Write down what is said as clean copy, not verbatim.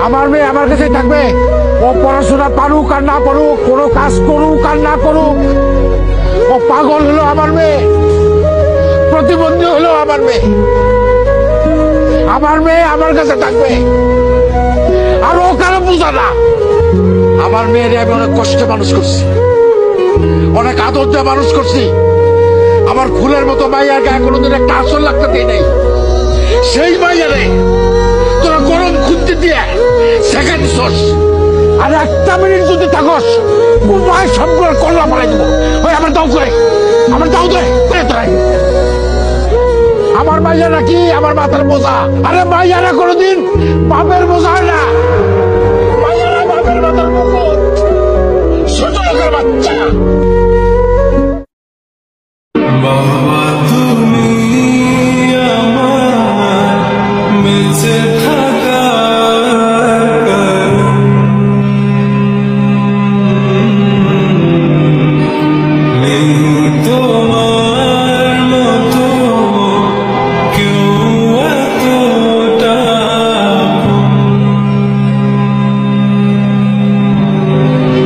আমার মেয়ে আমার কাছে থাকবে। ও পড়াশোনা পারুক আর না পারুক, কোনো কাজ করুক আর না করুক, ও পাগল হলো আমার মেয়ে, প্রতিবন্ধী হলো আমার মেয়ে। আমার মেয়ে আমার কাছে থাকবে। আর ও কারো বুঝা না। আমার মেয়েরে আমি অনেক কষ্টে মানুষ করছি, অনেক আদর দিয়ে মানুষ করছি। আমার ফুলের মতো মাইয়ার গায়ে কোনোদিন একটা আসল লাগতে দিই নাই। সেই মাইয়ারে তোরা গরম খুঁজতে দিয়ে সেকেন্ড সোর্স। আর একটা মিনিট যদি থাকস উপায় সবগুলো কল্লা পালাই দেবো। ওই আমার দাও করে, আমার দাও দে তোরাই। আমার মাইয়ারা কি আমার মাথার বোঝা? আরে মাইয়ারা কোনোদিন বাপের বোঝা